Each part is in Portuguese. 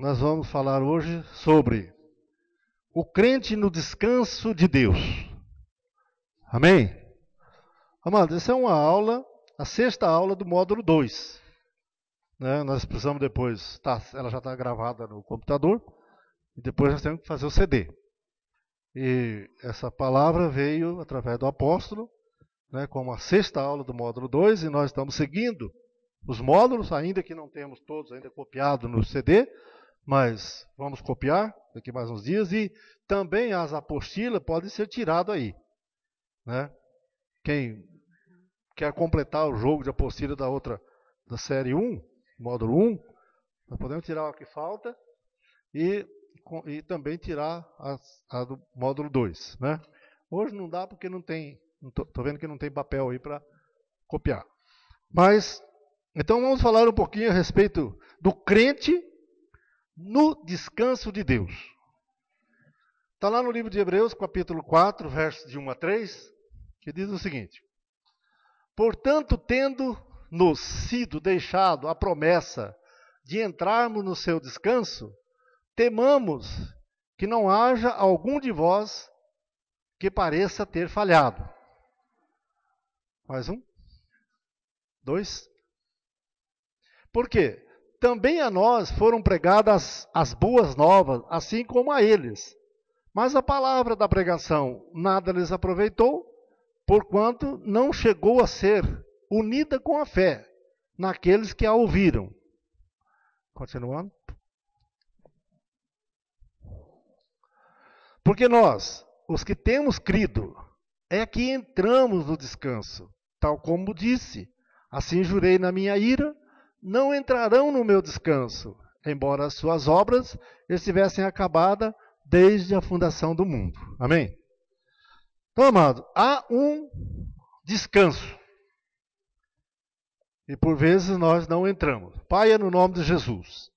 nós vamos falar hoje sobre o crente no descanso de Deus. Amém? Amados, essa é uma aula, a sexta aula do módulo 2. Nós precisamos depois, ela já está gravada no computador, e depois nós temos que fazer o CD. E essa palavra veio através do apóstolo, como a sexta aula do módulo 2, e nós estamos seguindo os módulos, ainda que não temos todos ainda copiados no CD, mas vamos copiar daqui mais uns dias, e também as apostilas podem ser tiradas aí. Quem quer completar o jogo de apostila da série 1, módulo 1, nós podemos tirar o que falta e também tirar a do módulo 2. Hoje não dá porque não tem, estou vendo que não tem papel aí para copiar. Mas, então vamos falar um pouquinho a respeito do crente no descanso de Deus. Está lá no livro de Hebreus, capítulo 4, versos de 1 a 3, que diz o seguinte: portanto, tendo-nos sido deixado a promessa de entrarmos no seu descanso, temamos que não haja algum de vós que pareça ter falhado. Mais um? 2. Por quê? Também a nós foram pregadas as boas novas, assim como a eles. Mas a palavra da pregação nada lhes aproveitou, porquanto não chegou a ser unida com a fé naqueles que a ouviram. Continuando. Porque nós, os que temos crido, é que entramos no descanso, tal como disse: assim jurei na minha ira, não entrarão no meu descanso, embora as suas obras estivessem acabadas desde a fundação do mundo. Amém? Então, amado, há um descanso. E por vezes nós não entramos. Pai, é no nome de Jesus,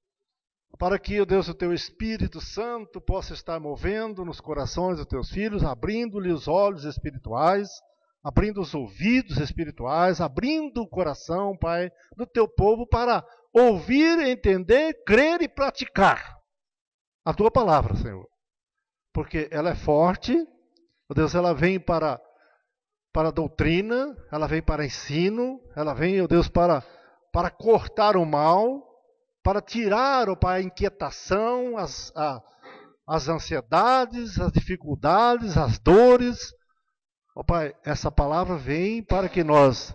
para que, ó Deus, o teu Espírito Santo possa estar movendo nos corações dos teus filhos, abrindo-lhe os olhos espirituais, abrindo os ouvidos espirituais, abrindo o coração, Pai, do teu povo para ouvir, entender, crer e praticar a tua palavra, Senhor. Porque ela é forte, ó Deus, ela vem para a doutrina, ela vem para ensino, ela vem, ó Deus, para cortar o mal, para tirar, ó Pai, a inquietação, as ansiedades, as dificuldades, as dores. Ó Pai, essa palavra vem para que nós,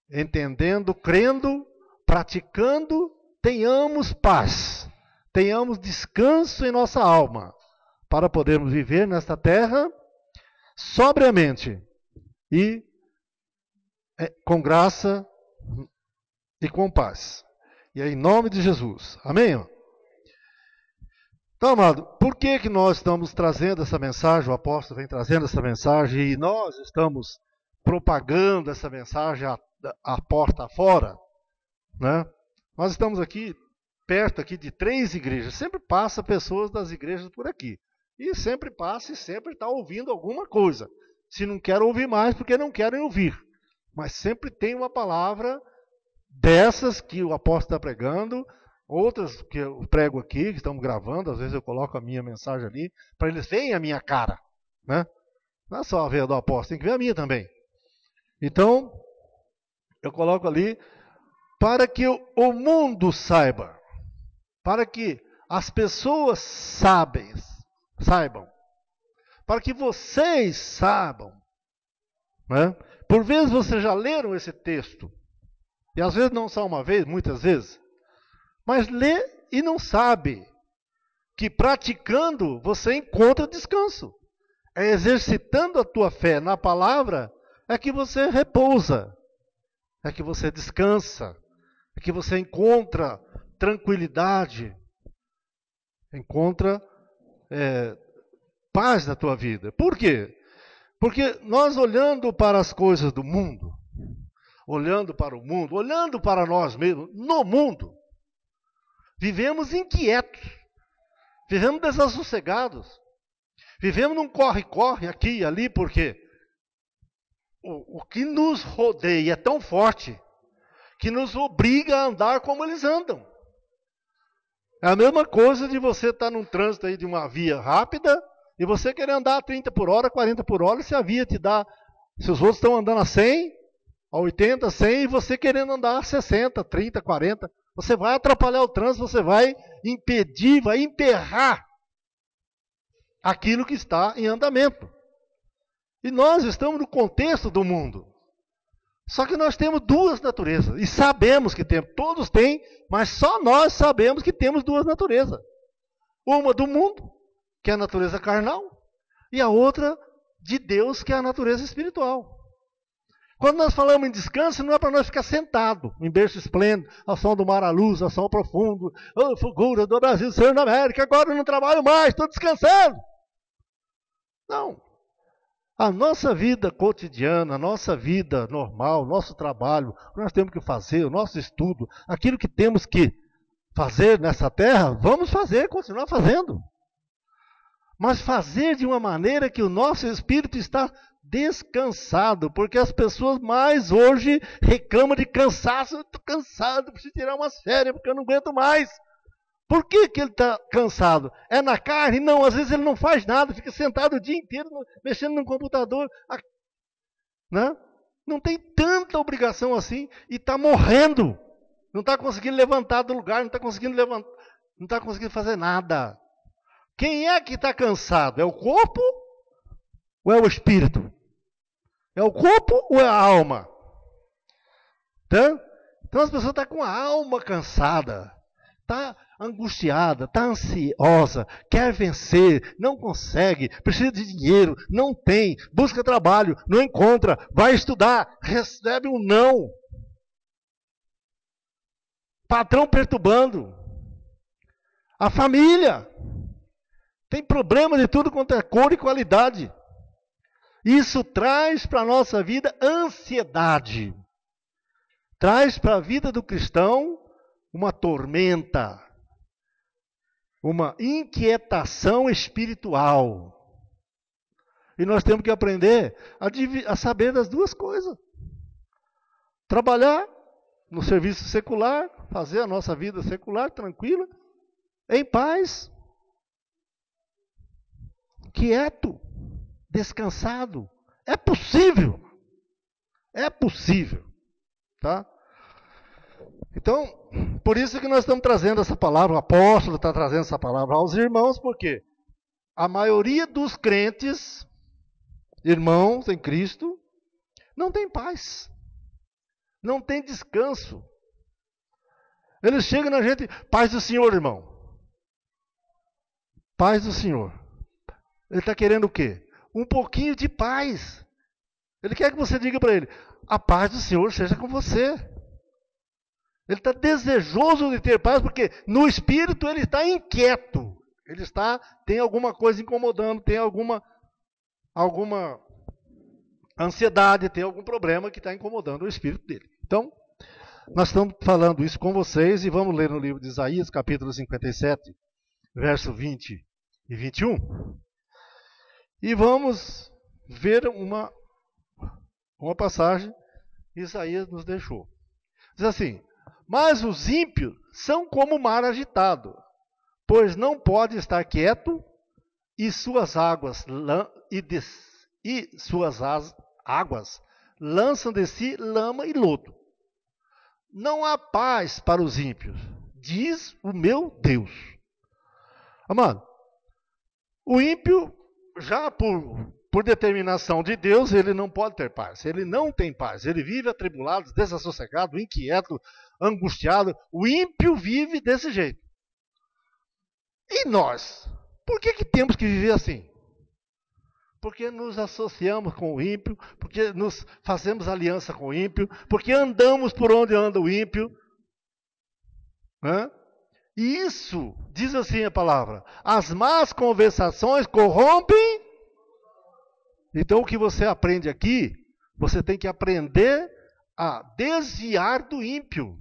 entendendo, crendo, praticando, tenhamos paz, tenhamos descanso em nossa alma, para podermos viver nesta terra sobriamente e com graça e com paz. E é em nome de Jesus. Amém? Então, amado, por que nós estamos trazendo essa mensagem? O apóstolo vem trazendo essa mensagem e nós estamos propagando essa mensagem a porta fora. Nós estamos aqui, perto aqui de 3 igrejas. Sempre passa pessoas das igrejas por aqui. E sempre passa e sempre está ouvindo alguma coisa. Se não quer ouvir mais, porque não querem ouvir. Mas sempre tem uma palavra dessas que o apóstolo está pregando, outras que eu prego aqui, que estamos gravando, às vezes eu coloco a minha mensagem ali, para eles verem a minha cara. Não é só a ver a do apóstolo, tem que ver a minha também. Então, eu coloco ali para que o mundo saiba, para que as pessoas saibam, para que vocês saibam. Por vezes vocês já leram esse texto, e às vezes não só uma vez, muitas vezes, mas lê e não sabe que praticando você encontra descanso. É exercitando a tua fé na palavra é que você repousa, é que você descansa, é que você encontra tranquilidade, encontra paz na tua vida. Por quê? Porque nós olhando para as coisas do mundo, olhando para o mundo, olhando para nós mesmos, no mundo, vivemos inquietos, vivemos desassossegados, vivemos num corre-corre aqui e ali, porque o que nos rodeia é tão forte que nos obriga a andar como eles andam. É a mesma coisa de você estar num trânsito aí de uma via rápida e você querer andar a 30 por hora, 40 por hora, se a via te dá, se os outros estão andando a 100, a 80, 100, e você querendo andar a 60, 30, 40, você vai atrapalhar o trânsito, você vai impedir, vai emperrar aquilo que está em andamento. E nós estamos no contexto do mundo. Só que nós temos duas naturezas. E sabemos que temos. Todos têm, mas só nós sabemos que temos duas naturezas. Uma do mundo, que é a natureza carnal, e a outra de Deus, que é a natureza espiritual. Quando nós falamos em descanso, não é para nós ficar sentado em berço esplêndido, ao som do mar à luz, ao som profundo, oh, fulgura do Brasil, Senhor da América, agora eu não trabalho mais, estou descansando. Não. A nossa vida cotidiana, a nossa vida normal, nosso trabalho, o que nós temos que fazer, o nosso estudo, aquilo que temos que fazer nessa terra, vamos fazer, continuar fazendo. Mas fazer de uma maneira que o nosso espírito está descansado, porque as pessoas mais hoje reclamam de cansaço. Eu estou cansado, preciso tirar umas férias, porque eu não aguento mais. Por que ele está cansado? É na carne? Não, às vezes ele não faz nada, fica sentado o dia inteiro mexendo no computador. Né? Não tem tanta obrigação assim e está morrendo. Não está conseguindo levantar do lugar, não está conseguindo levantar, não está conseguindo fazer nada. Quem é que está cansado? É o corpo ou é o espírito? É o corpo ou é a alma? Então as pessoas estão com a alma cansada. Está angustiada, está ansiosa, quer vencer, não consegue, precisa de dinheiro, não tem, busca trabalho, não encontra, vai estudar, recebe um não. Patrão perturbando. A família tem problema de tudo quanto é cor e qualidade. Isso traz para a nossa vida ansiedade. Traz para a vida do cristão uma tormenta, uma inquietação espiritual. E nós temos que aprender a saber das duas coisas. Trabalhar no serviço secular, fazer a nossa vida secular, tranquila, em paz, quieto, descansado. É possível. É possível. Tá? Então, por isso que nós estamos trazendo essa palavra, o apóstolo está trazendo essa palavra aos irmãos, porque a maioria dos crentes, irmãos em Cristo, não tem paz, não tem descanso. Eles chegam na gente, paz do Senhor, irmão. Paz do Senhor. Ele está querendo o quê? Um pouquinho de paz. Ele quer que você diga para ele, a paz do Senhor seja com você. Ele está desejoso de ter paz, porque no espírito ele está inquieto. Ele tem alguma coisa incomodando, tem alguma ansiedade, tem algum problema que está incomodando o espírito dele. Então, nós estamos falando isso com vocês e vamos ler no livro de Isaías, capítulo 57, verso 20 e 21. E vamos ver uma passagem que Isaías nos deixou. Diz assim, mas os ímpios são como o mar agitado, pois não pode estar quieto, e suas águas lançam de si lama e lodo. Não há paz para os ímpios, diz o meu Deus. Amado, o ímpio, já por determinação de Deus, ele não pode ter paz. Ele não tem paz. Ele vive atribulado, desassossegado, inquieto, angustiado. O ímpio vive desse jeito. E nós? Por que temos que viver assim? Porque nos associamos com o ímpio, porque nos fazemos aliança com o ímpio, porque andamos por onde anda o ímpio. E isso, diz assim a palavra, as más conversações corrompem. Então o que você aprende aqui, você tem que aprender a desviar do ímpio.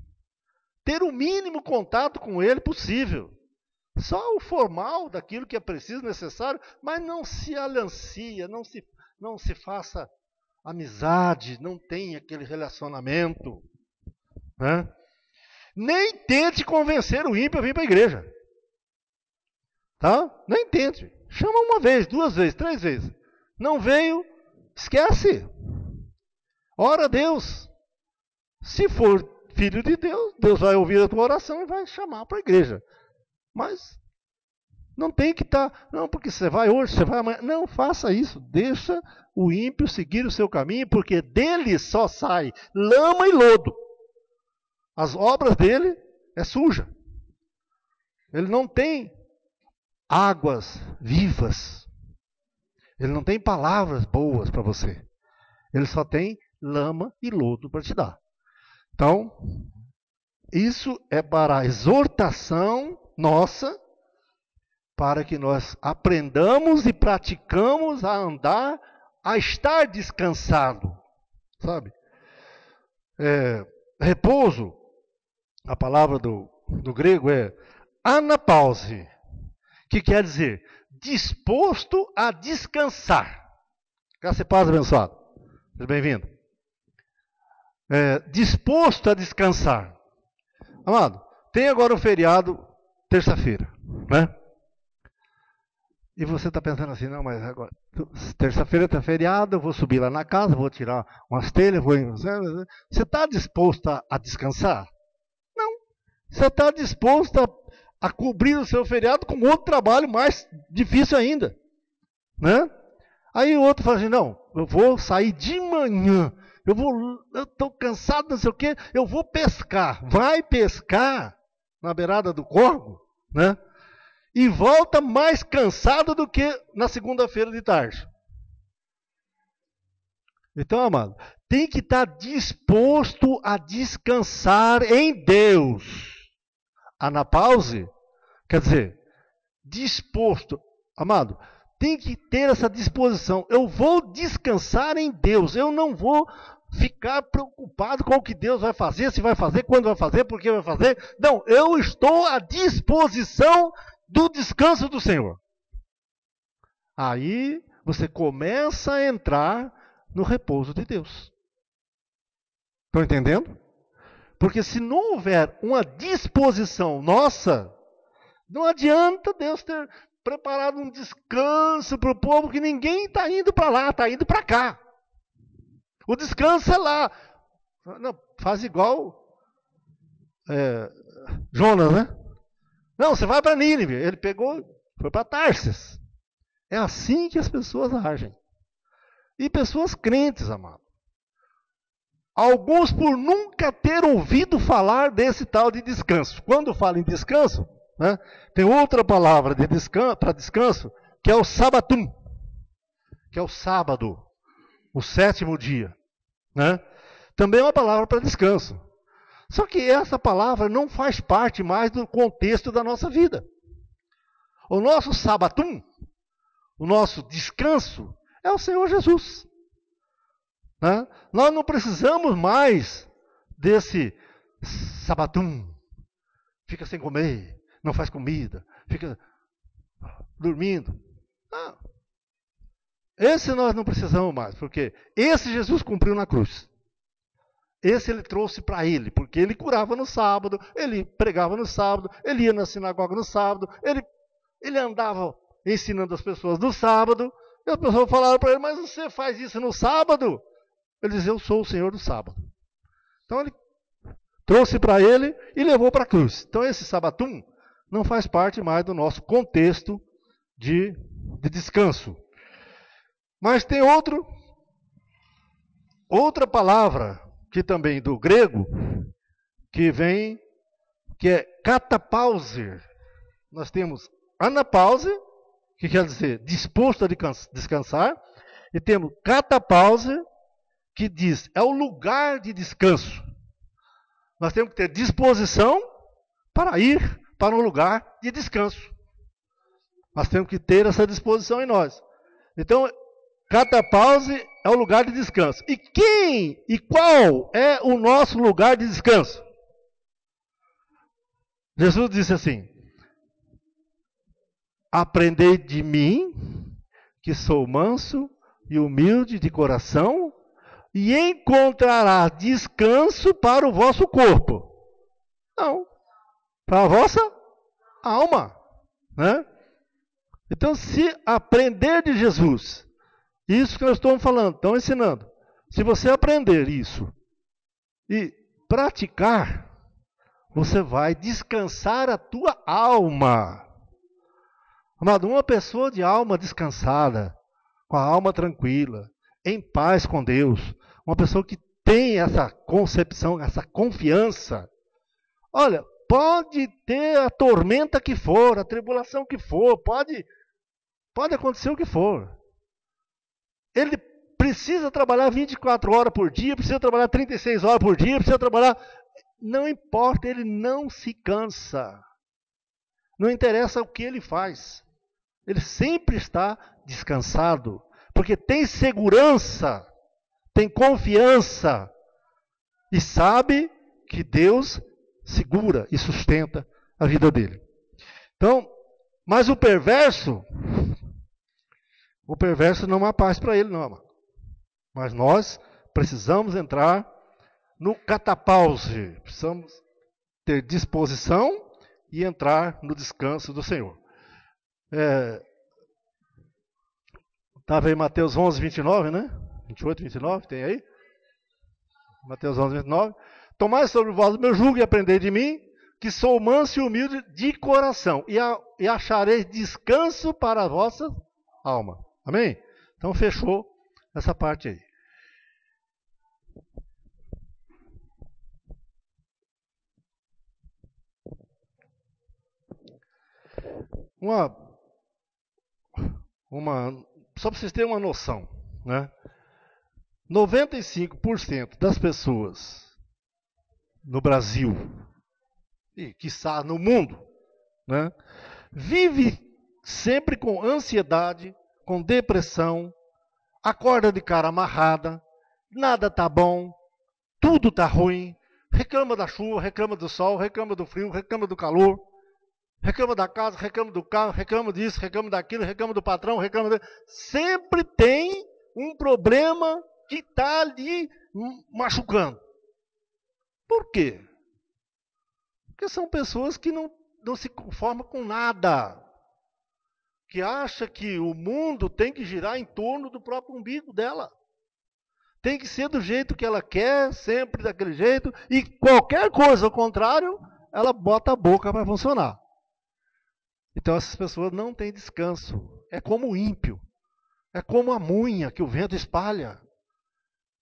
Ter o mínimo contato com ele possível. Só o formal daquilo que é preciso, necessário, mas não se aliancia, não se faça amizade, não tem aquele relacionamento. Nem tente convencer o ímpio a vir para a igreja. Tá? Nem tente. Chama uma vez, 2 vezes, 3 vezes. Não veio, esquece. Ora a Deus. Se for filho de Deus, Deus vai ouvir a tua oração e vai chamar para a igreja. Mas não tem que estar, não, porque você vai hoje, você vai amanhã. Não, faça isso. Deixa o ímpio seguir o seu caminho, porque dele só sai lama e lodo. As obras dele é suja. Ele não tem águas vivas. Ele não tem palavras boas para você. Ele só tem lama e lodo para te dar. Então, isso é para a exortação nossa, para que nós aprendamos e praticamos a andar, a estar descansado. Sabe? Repouso, a palavra do grego é anapause, que quer dizer disposto a descansar. Graça e paz, abençoado. Seja bem-vindo. Disposto a descansar. Amado, tem agora um feriado, terça-feira, né? E você está pensando assim, não, mas agora, terça-feira está feriado, eu vou subir lá na casa, vou tirar umas telhas, Você está disposto a descansar? Não. Você está disposto a cobrir o seu feriado com outro trabalho mais difícil ainda, né? Aí o outro fala assim, não, eu vou sair de manhã, eu estou cansado, não sei o quê, eu vou pescar. Vai pescar na beirada do córrego, né? E volta mais cansado do que na segunda-feira de tarde. Então, amado, tem que estar disposto a descansar em Deus. Anapause, quer dizer, disposto. Amado, tem que ter essa disposição. Eu vou descansar em Deus. Eu não vou ficar preocupado com o que Deus vai fazer, se vai fazer, quando vai fazer, por que vai fazer. Não, eu estou à disposição do descanso do Senhor. Aí você começa a entrar no repouso de Deus. Estão entendendo? Porque se não houver uma disposição nossa, não adianta Deus ter preparado um descanso para o povo, que ninguém está indo para lá, está indo para cá. O descanso é lá. Não, faz igual Jonas, né? Não, você vai para Nínive. Ele pegou, foi para Tarsis. É assim que as pessoas agem. E pessoas crentes, amado. Alguns por nunca ter ouvido falar desse tal de descanso. Quando fala em descanso, né, tem outra palavra para descanso, que é o sabatum, que é o sábado, o 7º dia. Né? Também é uma palavra para descanso. Só que essa palavra não faz parte mais do contexto da nossa vida. O nosso sabatum, o nosso descanso, é o Senhor Jesus. Né? Nós não precisamos mais desse sabatum. Fica sem comer, não faz comida, fica dormindo. Não. Esse nós não precisamos mais, porque esse Jesus cumpriu na cruz. Esse ele trouxe para ele, porque ele curava no sábado, ele pregava no sábado, ele ia na sinagoga no sábado, ele andava ensinando as pessoas no sábado, e as pessoas falaram para ele, mas você faz isso no sábado? Ele dizia, eu sou o Senhor do sábado. Então ele trouxe para ele e levou para a cruz. Então esse sabatum não faz parte mais do nosso contexto de descanso. Mas tem outra palavra, que também do grego, que é katapauser. Nós temos anapause, que quer dizer disposto a descansar, e temos katapauser, que diz, é o lugar de descanso. Nós temos que ter disposição para ir para um lugar de descanso. Nós temos que ter essa disposição em nós. Então, katapause é o lugar de descanso. E quem e qual é o nosso lugar de descanso? Jesus disse assim, aprendei de mim, que sou manso e humilde de coração, e encontrará descanso para o vosso corpo. Não, para a vossa alma. Né? Então, se aprender de Jesus, isso que nós estamos falando, estão ensinando, se você aprender isso e praticar, você vai descansar a tua alma. Amado, uma pessoa de alma descansada, com a alma tranquila, em paz com Deus, uma pessoa que tem essa concepção, essa confiança, olha, pode ter a tormenta que for, a tribulação que for, pode acontecer o que for. Ele precisa trabalhar 24 horas por dia, precisa trabalhar 36 horas por dia, precisa trabalhar... Não importa, ele não se cansa. Não interessa o que ele faz. Ele sempre está descansado, porque tem segurança, tem confiança e sabe que Deus segura e sustenta a vida dele. Então, mas o perverso não há paz para ele, não, amado. Mas nós precisamos entrar no catapause, precisamos ter disposição e entrar no descanso do Senhor. Estava aí Mateus 11, 29, né? 28, 29, tem aí? Mateus 11, 29. Tomai sobre vós o meu jugo e aprendei de mim, que sou manso e humilde de coração, e achareis descanso para a vossa alma. Amém? Então fechou essa parte aí. Só para vocês terem uma noção, né? 95% das pessoas no Brasil, e quiçá no mundo, né, vive sempre com ansiedade, com depressão, acorda de cara amarrada, nada tá bom, tudo tá ruim, reclama da chuva, reclama do sol, reclama do frio, reclama do calor, reclama da casa, reclama do carro, reclama disso, reclama daquilo, reclama do patrão, reclama... Sempre tem um problema que está ali machucando. Por quê? Porque são pessoas que não se conformam com nada. Que acham que o mundo tem que girar em torno do próprio umbigo dela. Tem que ser do jeito que ela quer, sempre daquele jeito. E qualquer coisa ao contrário, ela bota a boca para funcionar. Então essas pessoas não têm descanso. É como o ímpio. É como a munha que o vento espalha.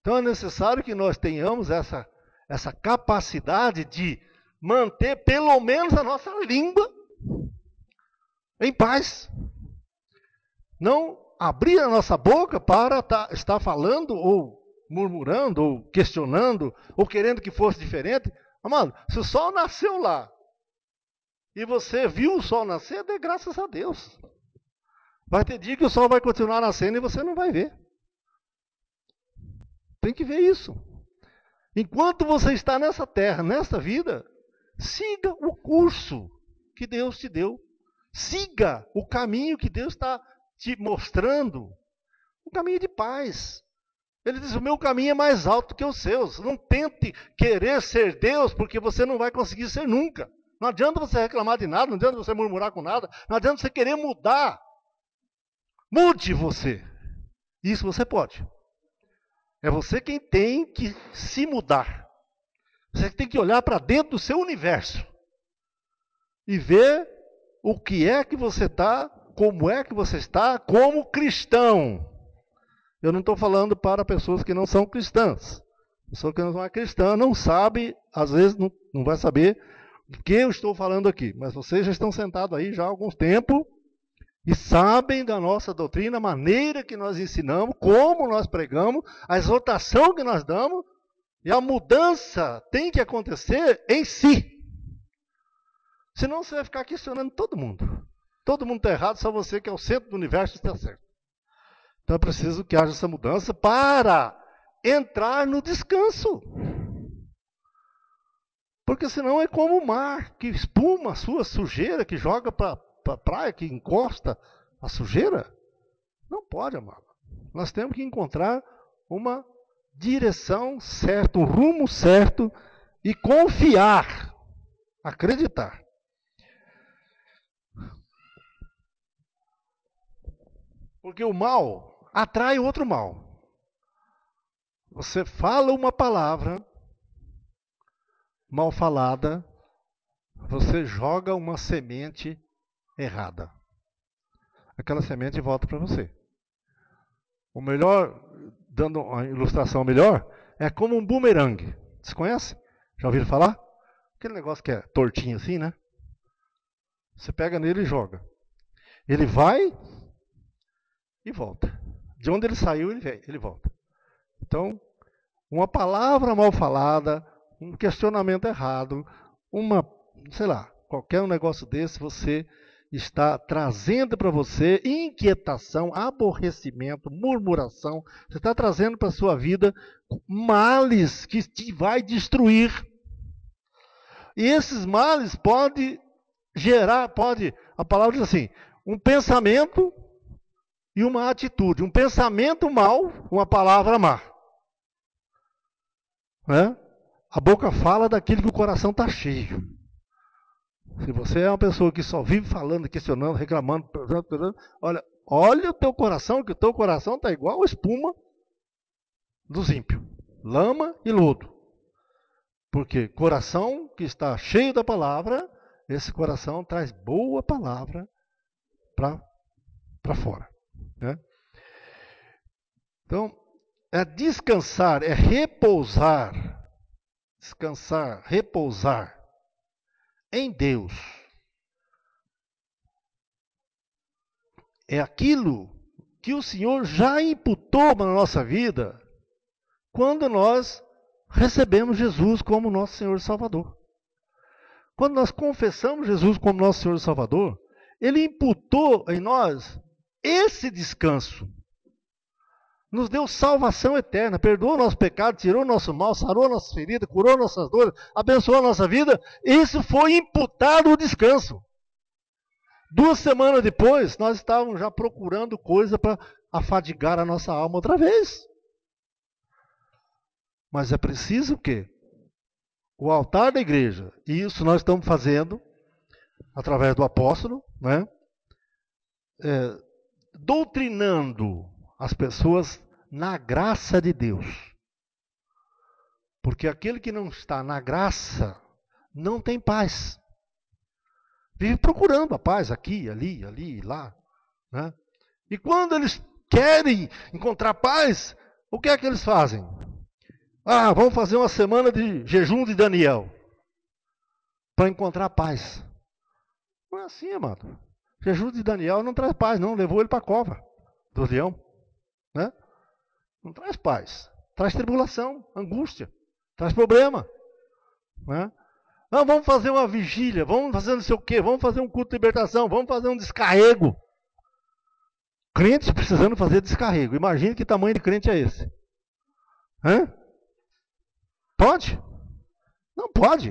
Então é necessário que nós tenhamos essa capacidade de manter pelo menos a nossa língua em paz. Não abrir a nossa boca para estar falando ou murmurando ou questionando ou querendo que fosse diferente. Amado, se o sol nasceu lá e você viu o sol nascer, dê graças a Deus. Vai ter dia que o sol vai continuar nascendo e você não vai ver. Tem que ver isso. Enquanto você está nessa terra, nessa vida, siga o curso que Deus te deu. Siga o caminho que Deus está te mostrando. Um caminho de paz. Ele diz, o meu caminho é mais alto que os seus. Não tente querer ser Deus, porque você não vai conseguir ser nunca. Não adianta você reclamar de nada, não adianta você murmurar com nada, não adianta você querer mudar. Mude você. Isso você pode. É você quem tem que se mudar. Você tem que olhar para dentro do seu universo e ver o que é que você está, como é que você está como cristão. Eu não estou falando para pessoas que não são cristãs. Pessoa que não é cristã não sabe, às vezes não vai saber do que eu estou falando aqui. Mas vocês já estão sentados aí já há algum tempo e sabem da nossa doutrina, a maneira que nós ensinamos, como nós pregamos, a exortação que nós damos, e a mudança tem que acontecer em si. Senão você vai ficar questionando todo mundo. Todo mundo está errado, só você que é o centro do universo está certo. Então é preciso que haja essa mudança para entrar no descanso. Porque senão é como o mar, que espuma a sua sujeira, que joga para a praia, que encosta a sujeira. Não pode, amado. Nós temos que encontrar uma direção certa, um rumo certo e confiar, acreditar. Porque o mal atrai outro mal. Você fala uma palavra mal falada, você joga uma semente errada. Aquela semente volta para você. O melhor, dando uma ilustração melhor, é como um bumerangue. Vocês conhecem? Já ouviram falar? Aquele negócio que é tortinho assim, né? Você pega nele e joga. Ele vai e volta. De onde ele saiu, ele volta. Então, uma palavra mal falada, um questionamento errado, qualquer um negócio desse, você está trazendo para você inquietação, aborrecimento, murmuração. Você está trazendo para a sua vida males que te vai destruir. E esses males podem gerar, a palavra diz assim, um pensamento e uma atitude. Um pensamento mal, uma palavra má. Né? A boca fala daquilo que o coração está cheio. Se você é uma pessoa que só vive falando, questionando, reclamando, olha o teu coração, que o teu coração está igual a espuma dos ímpios. Lama e lodo. Porque coração que está cheio da palavra, esse coração traz boa palavra para fora. Né? Então, é descansar, é repousar. Descansar, repousar em Deus. É aquilo que o Senhor já imputou na nossa vida quando nós recebemos Jesus como nosso Senhor e Salvador. Quando nós confessamos Jesus como nosso Senhor e Salvador, Ele imputou em nós esse descanso. Nos deu salvação eterna, perdoou nosso pecado, tirou nosso mal, sarou nossas feridas, curou nossas dores, abençoou a nossa vida. Isso foi imputado o descanso. 2 semanas depois, nós estávamos já procurando coisa para afadigar a nossa alma outra vez. Mas é preciso o quê? O altar da igreja. E isso nós estamos fazendo através do apóstolo, né? Doutrinando as pessoas na graça de Deus. Porque aquele que não está na graça não tem paz. Vive procurando a paz aqui, ali, lá. Né? E quando eles querem encontrar paz, o que é que eles fazem? Vamos fazer uma semana de jejum de Daniel para encontrar paz. Não é assim, amado. Jejum de Daniel não traz paz, não. Levou ele para a cova do leão. Né? Não traz paz. Traz tribulação, angústia. Traz problema. Né? Vamos fazer uma vigília. Vamos fazer não sei o quê. Vamos fazer um culto de libertação. Vamos fazer um descarrego. Crentes precisando fazer descarrego. Imagine que tamanho de crente é esse. Hã? Pode? Não pode.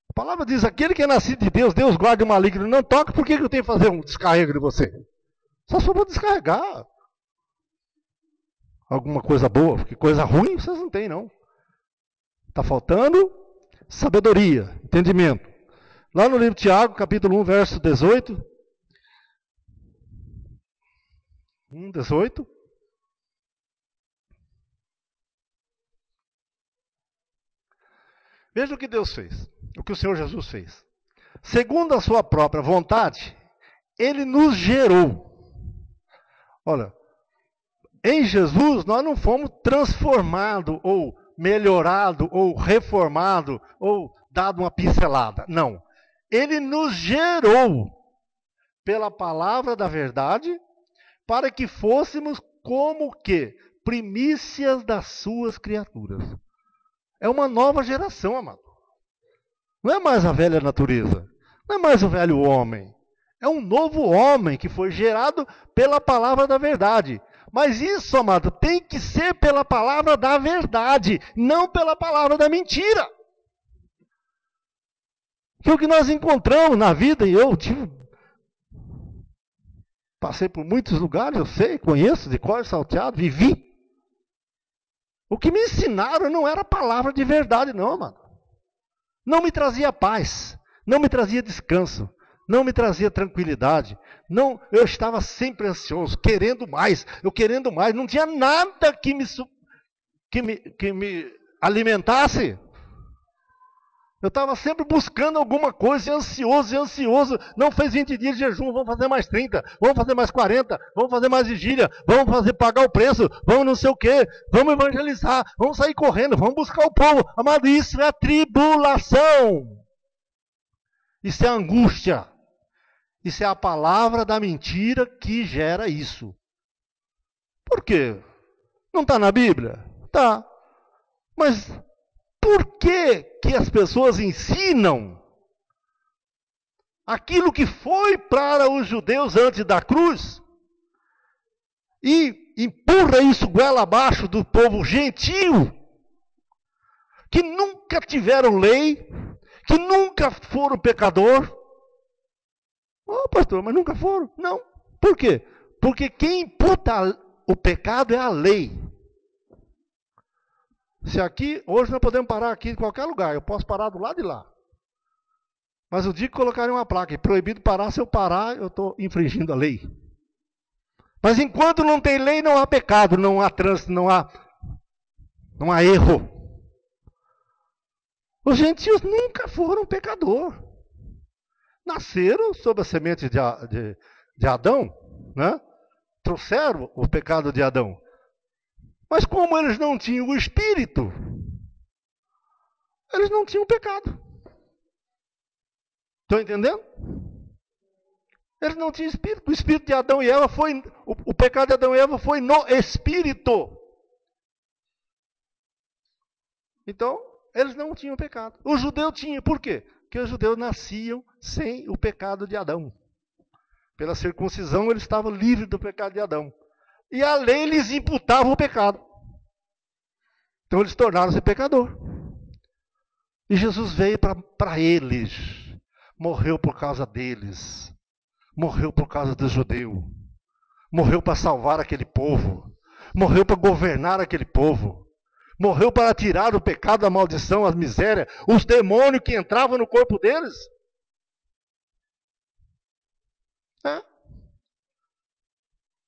A palavra diz, aquele que é nascido de Deus, Deus guarda o maligno, não toca, por que eu tenho que fazer um descarrego de você? Só vou descarregar alguma coisa boa, porque coisa ruim vocês não têm, não. Está faltando sabedoria, entendimento. Lá no livro de Tiago, capítulo 1, verso 18. 18. Veja o que Deus fez, o que o Senhor Jesus fez. Segundo a sua própria vontade, Ele nos gerou. Olha, em Jesus nós não fomos transformados, ou melhorados, ou reformados, ou dado uma pincelada. Não. Ele nos gerou pela palavra da verdade, para que fôssemos como que? Primícias das suas criaturas. É uma nova geração, amado. Não é mais a velha natureza. Não é mais o velho homem. É um novo homem que foi gerado pela palavra da verdade. Mas isso, amado, tem que ser pela palavra da verdade, não pela palavra da mentira. Que é o que nós encontramos na vida, e eu passei por muitos lugares, eu sei, conheço, de cor salteado, vivi. O que me ensinaram não era palavra de verdade, não, mano. Não me trazia paz, não me trazia descanso, não me trazia tranquilidade. Não, eu estava sempre ansioso, querendo mais, não tinha nada que me alimentasse. Eu estava sempre buscando alguma coisa, ansioso. Não fez 20 dias de jejum, vamos fazer mais 30, vamos fazer mais 40, vamos fazer mais vigília, vamos pagar o preço, vamos não sei o quê, vamos evangelizar, vamos sair correndo, vamos buscar o povo. Amado, isso é tribulação. Isso é angústia. Isso é a palavra da mentira que gera isso. Por quê? Não está na Bíblia? Tá. Mas por que as pessoas ensinam aquilo que foi para os judeus antes da cruz e empurra isso goela abaixo do povo gentil, que nunca tiveram lei, que nunca foram pecador? Pastor, mas nunca foram? Não. Por quê? Porque quem imputa o pecado é a lei. Se aqui, hoje nós podemos parar aqui em qualquer lugar, eu posso parar do lado de lá. Mas o dia que colocarem uma placa, é proibido parar, se eu parar, eu estou infringindo a lei. Mas enquanto não tem lei, não há pecado, não há trânsito, não há erro. Os gentios nunca foram pecador. Nasceram sob a semente de Adão, né? Trouxeram o pecado de Adão. Mas como eles não tinham o Espírito, eles não tinham pecado. Estão entendendo? Eles não tinham Espírito. O Espírito de Adão e Eva foi... O pecado de Adão e Eva foi no Espírito. Então, eles não tinham pecado. O judeu tinha. Por quê? Porque os judeus nasciam sem o pecado de Adão. Pela circuncisão, eles estavam livres do pecado de Adão. E a lei lhes imputava o pecado. Então eles tornaram-se pecador. E Jesus veio para eles. Morreu por causa deles. Morreu por causa do judeu. Morreu para salvar aquele povo. Morreu para governar aquele povo. Morreu para tirar o pecado, a maldição, a miséria, os demônios que entravam no corpo deles.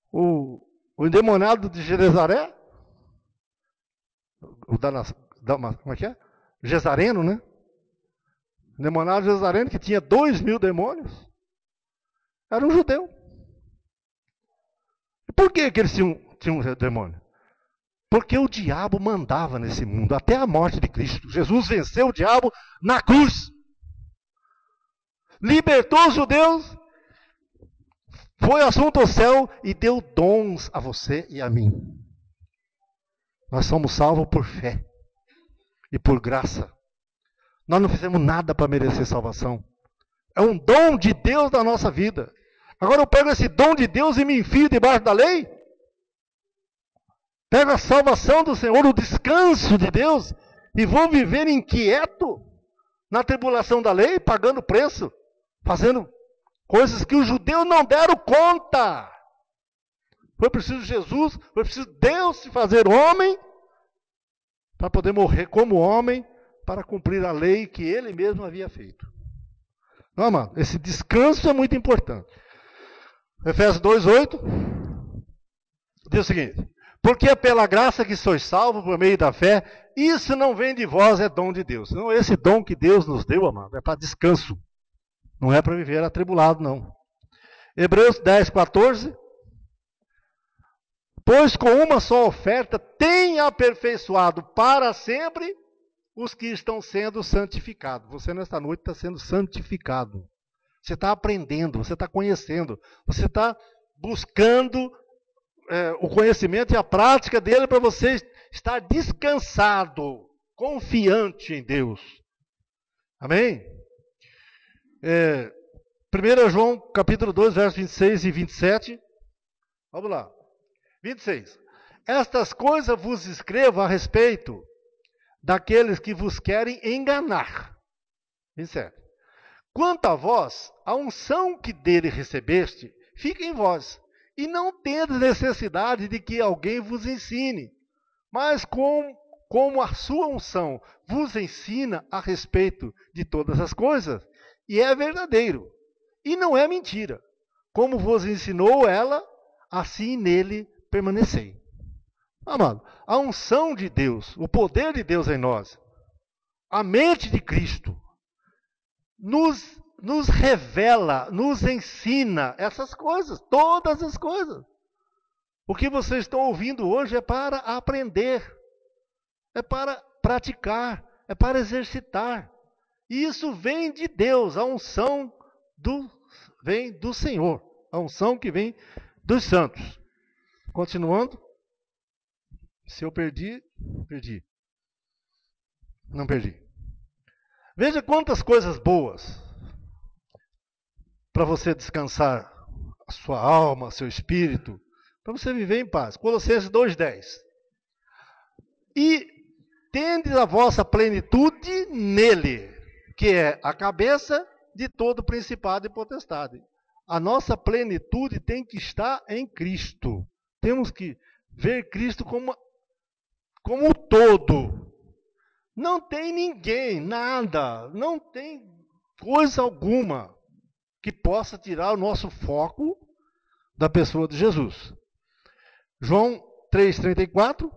O endemoniado de Genezaré, como é que é? Gesareno, né? O endemoniado de Gesareno, que tinha 2.000 demônios, era um judeu. E por que eles tinham um demônio? Porque o diabo mandava nesse mundo, até a morte de Cristo. Jesus venceu o diabo na cruz. Libertou os judeus, foi assunto ao céu e deu dons a você e a mim. Nós somos salvos por fé e por graça. Nós não fizemos nada para merecer salvação. É um dom de Deus na nossa vida. Agora eu pego esse dom de Deus e me enfio debaixo da lei? Pego a salvação do Senhor, o descanso de Deus, e vou viver inquieto na tribulação da lei, pagando preço, fazendo coisas que os judeus não deram conta. Foi preciso Jesus, foi preciso Deus se fazer homem, para poder morrer como homem, para cumprir a lei que ele mesmo havia feito. Não, amado, esse descanso é muito importante. Efésios 2:8 diz o seguinte: porque é pela graça que sois salvos por meio da fé, isso não vem de vós, é dom de Deus. Não, esse dom que Deus nos deu, amado, é para descanso. Não é para viver atribulado, não. Hebreus 10:14. Pois com uma só oferta tem aperfeiçoado para sempre os que estão sendo santificados. Você nesta noite está sendo santificado. Você está aprendendo, você está conhecendo, você está buscando o conhecimento e a prática dele para você estar descansado, confiante em Deus. Amém? 1 João capítulo 2, versos 26 e 27. Vamos lá. 26. Estas coisas vos escrevo a respeito daqueles que vos querem enganar. 27. Quanto a vós, a unção que dele recebeste, fica em vós, e não tendes necessidade de que alguém vos ensine, mas como a sua unção vos ensina a respeito de todas as coisas, e é verdadeiro, E não é mentira. Como vos ensinou ela, assim nele permanecei. Amado, a unção de Deus, o poder de Deus em nós, a mente de Cristo, nos revela, nos ensina essas coisas, todas as coisas. O que vocês estão ouvindo hoje é para aprender, é para praticar, é para exercitar. E isso vem de Deus, a unção vem do Senhor, a unção que vem dos santos. Continuando. Se eu perdi, perdi. Não perdi. Veja quantas coisas boas para você descansar a sua alma, seu espírito, para você viver em paz. Colossenses 2,10. E tendes a vossa plenitude nele, que é a cabeça de todo principado e potestade. A nossa plenitude tem que estar em Cristo. Temos que ver Cristo como um todo. Não tem ninguém, nada, não tem coisa alguma que possa tirar o nosso foco da pessoa de Jesus. João 3,34.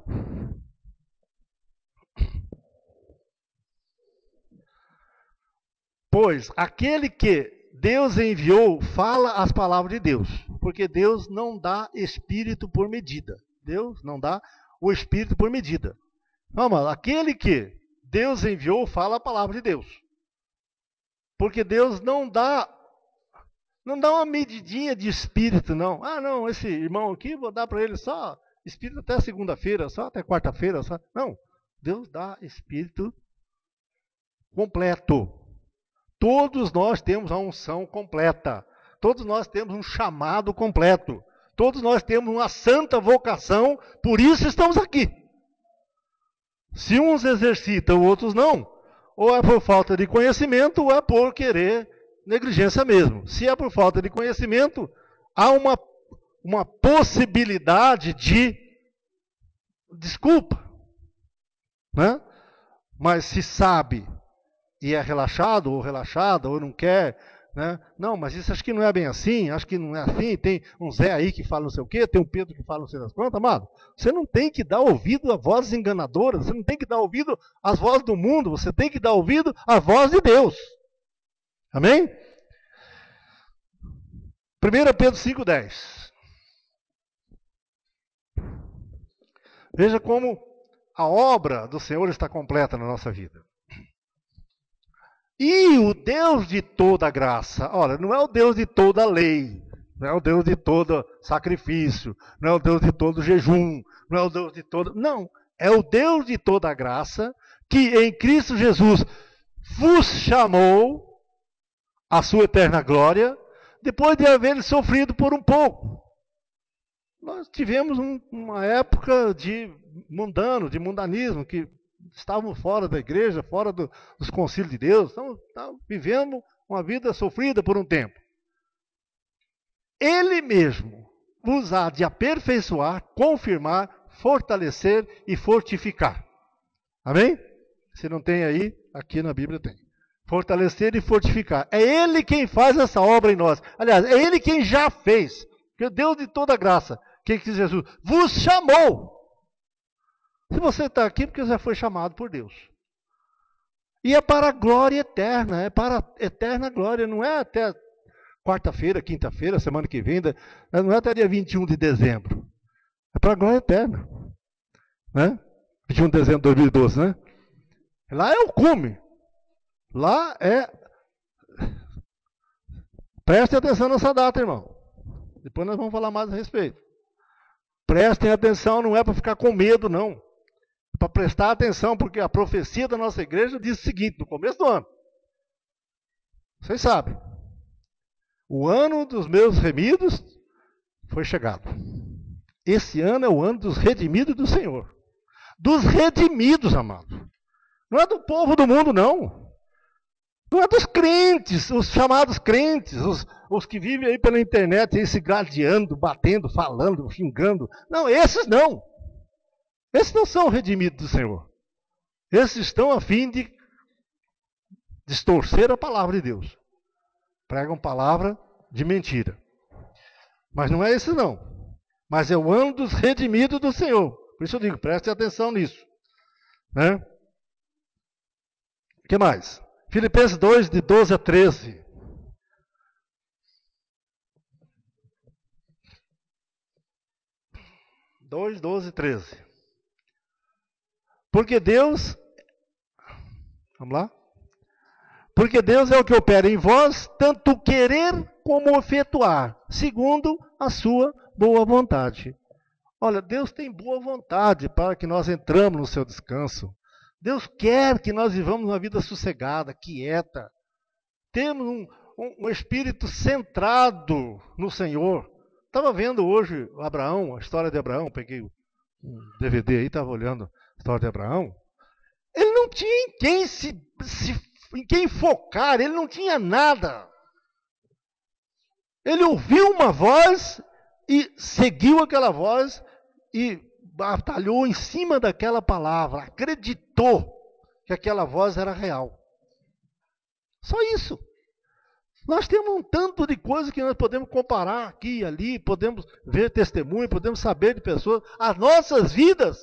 Pois aquele que Deus enviou fala as palavras de Deus, porque Deus não dá espírito por medida. Deus não dá o espírito por medida. Vamos, aquele que Deus enviou fala a palavra de Deus. Porque Deus não dá uma medidinha de espírito, não. Ah, não, esse irmão aqui, vou dar para ele só espírito até segunda-feira, só até quarta-feira. Só. Não, Deus dá espírito completo. Todos nós temos a unção completa. Todos nós temos um chamado completo. Todos nós temos uma santa vocação, por isso estamos aqui. Se uns exercitam, outros não, ou é por falta de conhecimento, ou é por querer negligência mesmo. Se é por falta de conhecimento, há uma possibilidade de desculpa. Né? Mas se sabe e é relaxado ou relaxada, ou não quer, né? Não, mas isso acho que não é bem assim, acho que não é assim, tem um Zé aí que fala não sei o quê, tem um Pedro que fala não sei das quantas, amado. Você não tem que dar ouvido a vozes enganadoras, você não tem que dar ouvido às vozes do mundo, você tem que dar ouvido à voz de Deus. Amém? 1 Pedro 5,10. Veja como a obra do Senhor está completa na nossa vida. E o Deus de toda graça, olha, não é o Deus de toda lei, não é o Deus de todo sacrifício, não é o Deus de todo jejum, não é o Deus de todo... Não, é o Deus de toda graça que em Cristo Jesus vos chamou à sua eterna glória, depois de haver sofrido por um pouco. Nós tivemos uma época de mundanismo, que estavam fora da igreja, fora dos concílios de Deus, estamos vivendo uma vida sofrida por um tempo. Ele mesmo vos há de aperfeiçoar, confirmar, fortalecer e fortificar. Amém? Se não tem aí, aqui na Bíblia tem. Fortalecer e fortificar. É Ele quem faz essa obra em nós. Aliás, é Ele quem já fez. Porque Deus de toda graça, quem quis Jesus, vos chamou. Se você está aqui, porque já foi chamado por Deus. E é para a glória eterna, é para a eterna glória, não é até quarta-feira, quinta-feira, semana que vem, não é até dia 21 de dezembro. É para a glória eterna. Né? 21 de dezembro de 2012, né? Lá é o cume. Lá é... Prestem atenção nessa data, irmão. Depois nós vamos falar mais a respeito. Prestem atenção, não é para ficar com medo, não. Para prestar atenção, porque a profecia da nossa igreja diz o seguinte, no começo do ano. Vocês sabem. O ano dos meus remidos foi chegado. Esse ano é o ano dos redimidos do Senhor. Dos redimidos, amado. Não é do povo do mundo, não. Não é dos crentes, os chamados crentes, os que vivem aí pela internet, aí se gladiando, batendo, falando, xingando. Não, esses não. Esses não são redimidos do Senhor. Esses estão a fim de distorcer a palavra de Deus. Pregam palavra de mentira. Mas não é esse não. Mas é o ano dos redimidos do Senhor. Por isso eu digo, preste atenção nisso. Né? O que mais? Filipenses 2, de 12 a 13. Dois, 12 e 13. Porque Deus... Vamos lá? Porque Deus é o que opera em vós, tanto querer como efetuar, segundo a sua boa vontade. Olha, Deus tem boa vontade para que nós entramos no seu descanso. Deus quer que nós vivamos uma vida sossegada, quieta. Temos um espírito centrado no Senhor. Estava vendo hoje Abraão, a história de Abraão, peguei um DVD aí, estava olhando a história de Abraão. Ele não tinha em quem focar, ele não tinha nada. Ele ouviu uma voz e seguiu aquela voz e batalhou em cima daquela palavra, acreditou que aquela voz era real. Só isso. Nós temos um tanto de coisa que nós podemos comparar aqui e ali, podemos ver testemunho, podemos saber de pessoas. As nossas vidas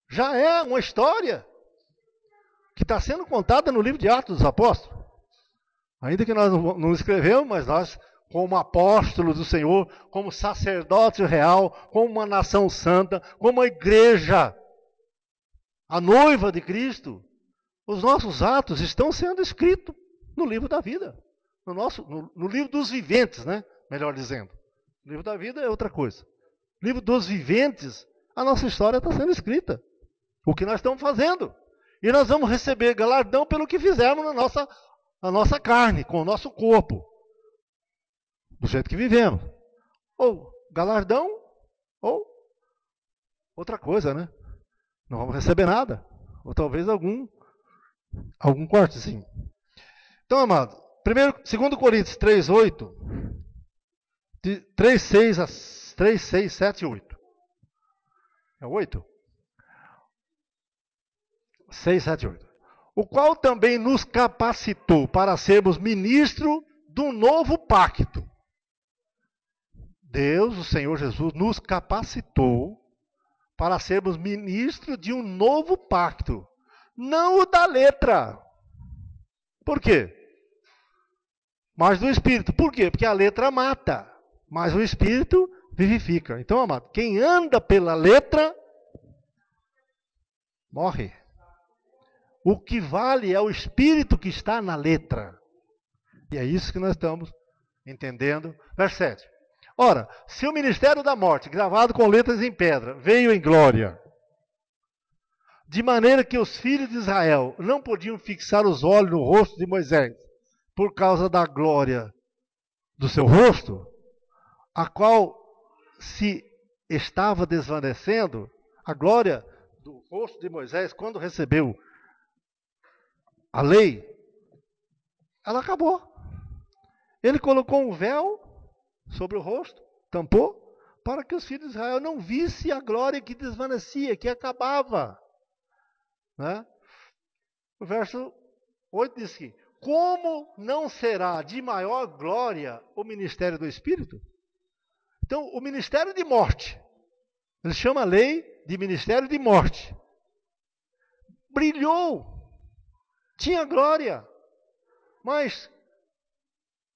já é uma história que está sendo contada no livro de Atos dos Apóstolos. Ainda que nós não escrevemos, mas nós, como apóstolos do Senhor, como sacerdote real, como uma nação santa, como a igreja, a noiva de Cristo, os nossos atos estão sendo escritos no livro da vida. No livro dos viventes, né? Melhor dizendo. O livro da vida é outra coisa. No livro dos viventes, a nossa história está sendo escrita. O que nós estamos fazendo. E nós vamos receber galardão pelo que fizemos na nossa carne, com o nosso corpo. Do jeito que vivemos. Ou galardão, ou outra coisa, né? Não vamos receber nada. Ou talvez algum cortezinho. Então, amado, 2 Coríntios 3, 8, 3, 6, 7 e 8. É 8? 6, 7 e 8. O qual também nos capacitou para sermos ministros do novo pacto. Deus, o Senhor Jesus, nos capacitou para sermos ministros de um novo pacto. Não o da letra. Por quê? Mas do Espírito. Por quê? Porque a letra mata, mas o Espírito vivifica. Então, amado, quem anda pela letra, morre. O que vale é o Espírito que está na letra. E é isso que nós estamos entendendo. Verso 7. Ora, se o ministério da morte, gravado com letras em pedra, veio em glória, de maneira que os filhos de Israel não podiam fixar os olhos no rosto de Moisés, por causa da glória do seu rosto, a qual se estava desvanecendo, a glória do rosto de Moisés, quando recebeu a lei, ela acabou. Ele colocou um véu sobre o rosto, tampou, para que os filhos de Israel não vissem a glória que desvanecia, que acabava. Né? O verso 8 diz que, como não será de maior glória o ministério do Espírito? Então, o ministério de morte, ele chama a lei de ministério de morte, brilhou, tinha glória, mas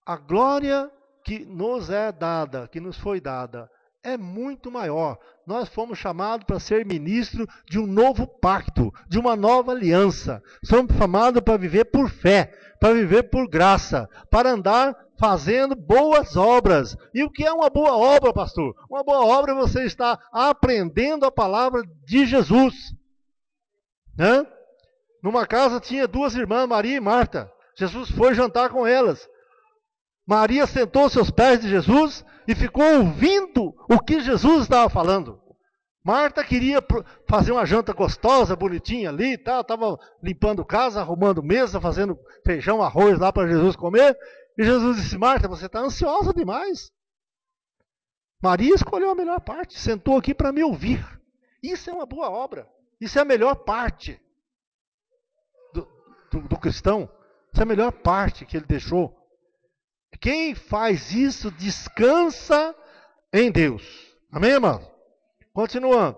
a glória que nos é dada, que nos foi dada, é muito maior. Nós fomos chamados para ser ministro de um novo pacto, de uma nova aliança. Somos chamados para viver por fé, para viver por graça, para andar fazendo boas obras. E o que é uma boa obra, pastor? Uma boa obra é você estar aprendendo a palavra de Jesus. Né? Numa casa tinha duas irmãs, Maria e Marta. Jesus foi jantar com elas. Maria sentou aos seus pés de Jesus e ficou ouvindo o que Jesus estava falando. Marta queria fazer uma janta gostosa, bonitinha ali e tal, estava limpando casa, arrumando mesa, fazendo feijão, arroz lá para Jesus comer. E Jesus disse, Marta, você está ansiosa demais. Maria escolheu a melhor parte, sentou aqui para me ouvir. Isso é uma boa obra. Isso é a melhor parte do cristão. Isso é a melhor parte que ele deixou Quem faz isso descansa em Deus. Amém, irmão? Continuando.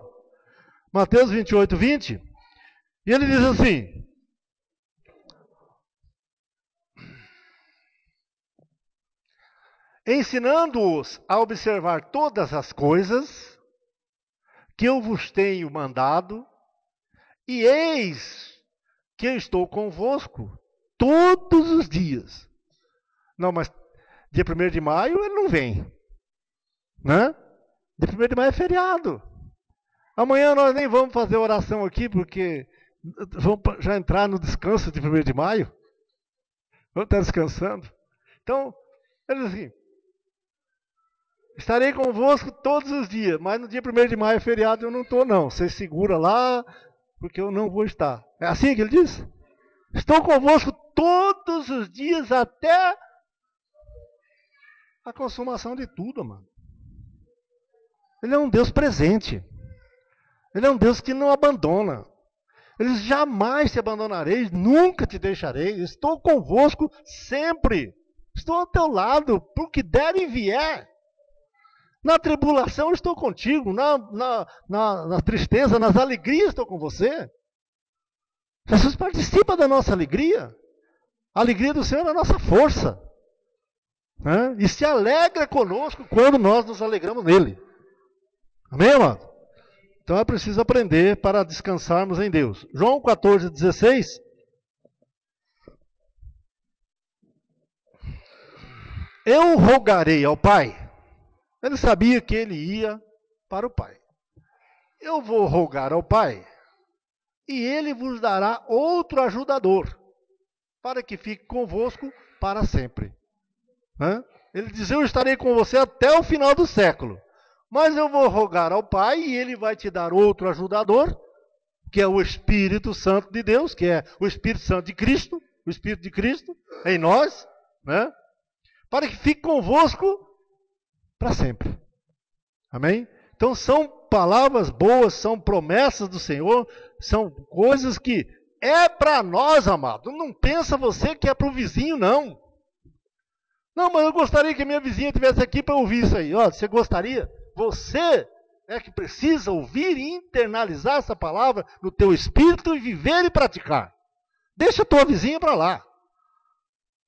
Mateus 28, 20. E ele diz assim: ensinando-os a observar todas as coisas que eu vos tenho mandado, e eis que eu estou convosco todos os dias. Não, mas dia 1º de maio ele não vem. Né? Dia 1º de maio é feriado. Amanhã nós nem vamos fazer oração aqui, porque vamos já entrar no descanso de 1º de maio. Vamos estar descansando. Então, ele diz assim: estarei convosco todos os dias, mas no dia 1º de maio é feriado, eu não estou não. Você segura lá, porque eu não vou estar. É assim que ele diz? Estou convosco todos os dias até a consumação de tudo, mano. Ele é um Deus presente. Ele é um Deus que não abandona. Ele diz: jamais te abandonarei, nunca te deixarei. Estou convosco sempre. Estou ao teu lado, por que der e vier. Na tribulação estou contigo, na tristeza, nas alegrias estou com você. Jesus participa da nossa alegria. A alegria do Senhor é a nossa força. Né? E se alegra conosco quando nós nos alegramos nele. Amém, amado? Então é preciso aprender para descansarmos em Deus. João 14, 16. Eu rogarei ao Pai. Ele sabia que ele ia para o Pai. Eu vou rogar ao Pai, e ele vos dará outro ajudador, para que fique convosco para sempre. Ele diz: eu estarei com você até o final do século. Mas eu vou rogar ao Pai, e ele vai te dar outro ajudador, que é o Espírito Santo de Deus, que é o Espírito Santo de Cristo, o Espírito de Cristo em nós, né? Para que fique convosco para sempre. Amém? Então são palavras boas, são promessas do Senhor, são coisas que é para nós, amado. Não pensa você que é para o vizinho, não. Não, mas eu gostaria que a minha vizinha estivesse aqui para ouvir isso aí. Ó, você gostaria? Você é que precisa ouvir e internalizar essa palavra no teu espírito e viver e praticar. Deixa a tua vizinha para lá.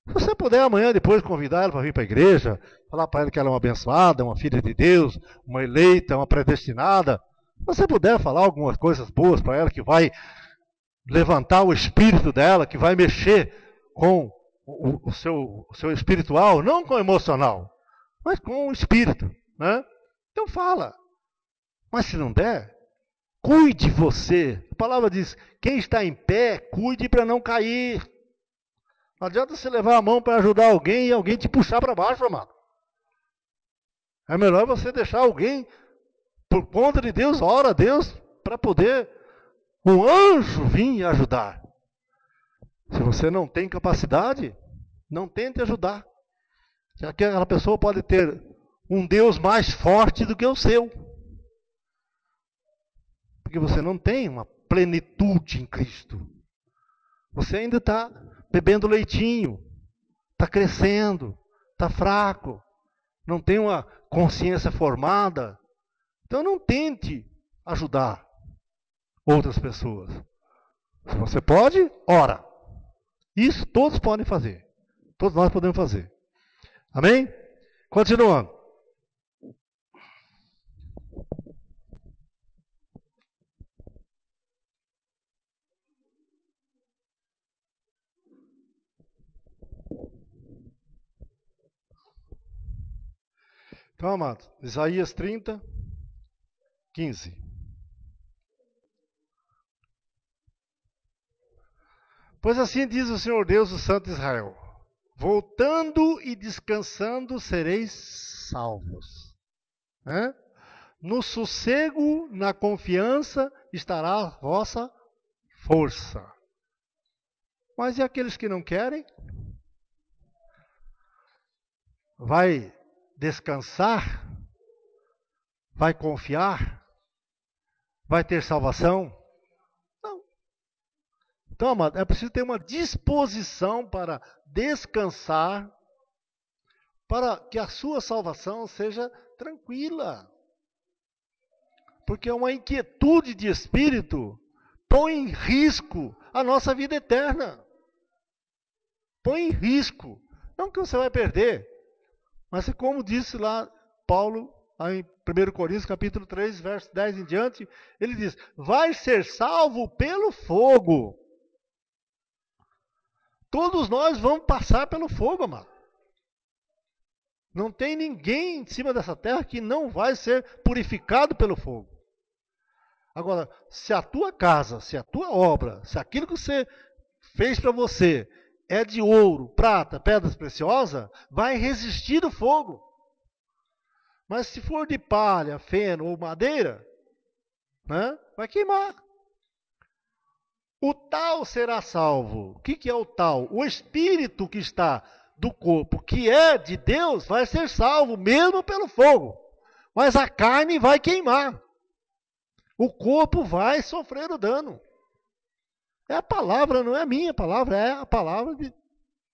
Se você puder amanhã depois convidar ela para vir para a igreja, falar para ela que ela é uma abençoada, uma filha de Deus, uma eleita, uma predestinada. Se você puder falar algumas coisas boas para ela que vai levantar o espírito dela, que vai mexer com o seu espiritual, não com o emocional, mas com o espírito, né? Então fala. Mas se não der, cuide você. A palavra diz: quem está em pé, cuide para não cair. Não adianta você levar a mão para ajudar alguém e alguém te puxar para baixo, amado. É melhor você deixar alguém, por conta de Deus, ora a Deus, para poder um anjo vir ajudar. Se você não tem capacidade, não tente ajudar. Aquela pessoa pode ter um Deus mais forte do que o seu. Porque você não tem uma plenitude em Cristo. Você ainda está bebendo leitinho, está crescendo, está fraco, não tem uma consciência formada. Então não tente ajudar outras pessoas. Se você pode, ora. Isso todos podem fazer. Todos nós podemos fazer. Amém? Continuando. Então, amados, Isaías 30, 15. Pois assim diz o Senhor Deus, o Santo de Israel: voltando e descansando sereis salvos. No sossego, na confiança, estará a vossa força. Mas e aqueles que não querem? Vai descansar? Vai confiar? Vai ter salvação? Não. Então, amado, é preciso ter uma disposição para descansar para que a sua salvação seja tranquila. Porque uma inquietude de espírito põe em risco a nossa vida eterna. Põe em risco. Não que você vai perder, mas como disse lá Paulo, em 1 Coríntios capítulo 3, verso 10 em diante, ele diz, vai ser salvo pelo fogo. Todos nós vamos passar pelo fogo, amado. Não tem ninguém em cima dessa terra que não vai ser purificado pelo fogo. Agora, se a tua casa, se a tua obra, se aquilo que você fez para você é de ouro, prata, pedras preciosas, vai resistir o fogo. Mas se for de palha, feno ou madeira, né, vai queimar. O tal será salvo. O que é o tal? O espírito que está do corpo, que é de Deus, vai ser salvo, mesmo pelo fogo. Mas a carne vai queimar. O corpo vai sofrer o dano. É a palavra, não é a minha palavra, é a palavra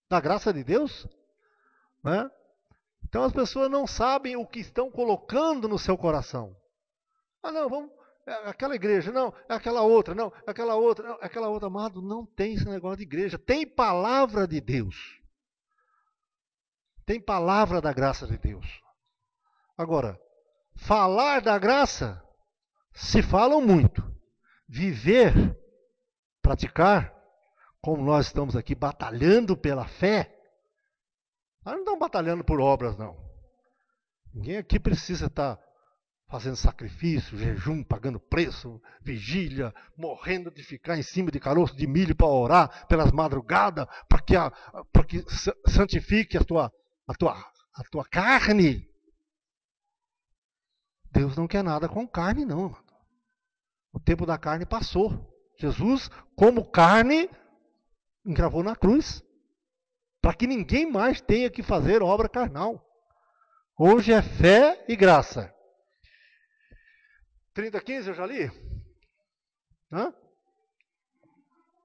da graça de Deus. Né? Então as pessoas não sabem o que estão colocando no seu coração. Ah, não, vamos, é aquela igreja, não, é aquela outra, não, é aquela outra, não, é aquela outra. Amado, não tem esse negócio de igreja. Tem palavra de Deus. Tem palavra da graça de Deus. Agora, falar da graça, se falam muito. Viver, praticar, como nós estamos aqui batalhando pela fé, nós não estamos batalhando por obras, não. Ninguém aqui precisa estar fazendo sacrifício, jejum, pagando preço, vigília, morrendo de ficar em cima de caroço de milho para orar pelas madrugadas, para que santifique a tua carne. Deus não quer nada com carne, não. O tempo da carne passou. Jesus, como carne, encravou na cruz. Para que ninguém mais tenha que fazer obra carnal. Hoje é fé e graça. 30:15 eu já li? Hã?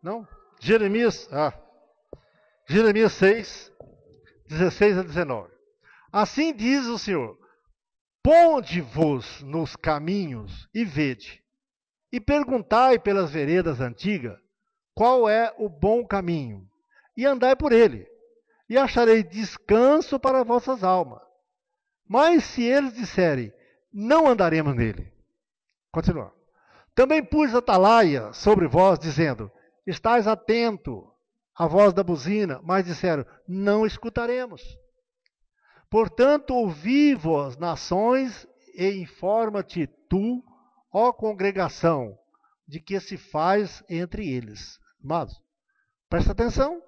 Não? Jeremias 6, 16 a 19. Assim diz o Senhor, ponde-vos nos caminhos e vede, e perguntai pelas veredas antigas, qual é o bom caminho, e andai por ele, e acharei descanso para vossas almas. Mas se eles disserem, não andaremos nele. Continua. Também pus atalaia sobre vós, dizendo, estais atento à voz da buzina, mas disseram, não escutaremos. Portanto, ouvi vós, nações, e informa-te tu, ó congregação, de que se faz entre eles. Amados, presta atenção.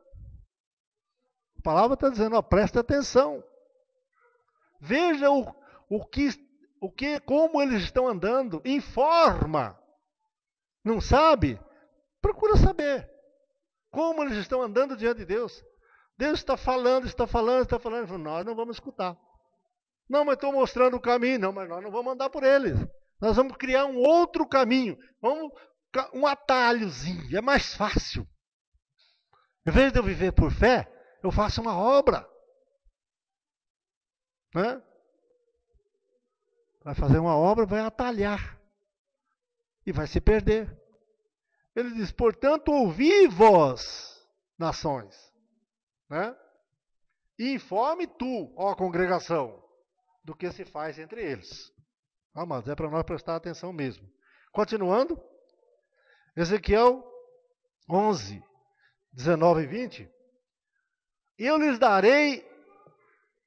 A palavra está dizendo, ó, presta atenção. Veja como eles estão andando. Informa. Não sabe? Procura saber. Como eles estão andando diante de Deus. Deus está falando. Nós não vamos escutar. Não, mas estou mostrando o caminho. Não, mas nós não vamos andar por eles. Nós vamos criar um outro caminho. Um atalhozinho. É mais fácil. Em vez de eu viver por fé, eu faço uma obra. Né? Vai fazer uma obra, vai atalhar. E vai se perder. Ele diz, portanto, ouvi vós, nações. Né? E informe tu, ó congregação, do que se faz entre eles. Mas é para nós prestar atenção mesmo. Continuando, Ezequiel 11, 19 e 20. Eu lhes darei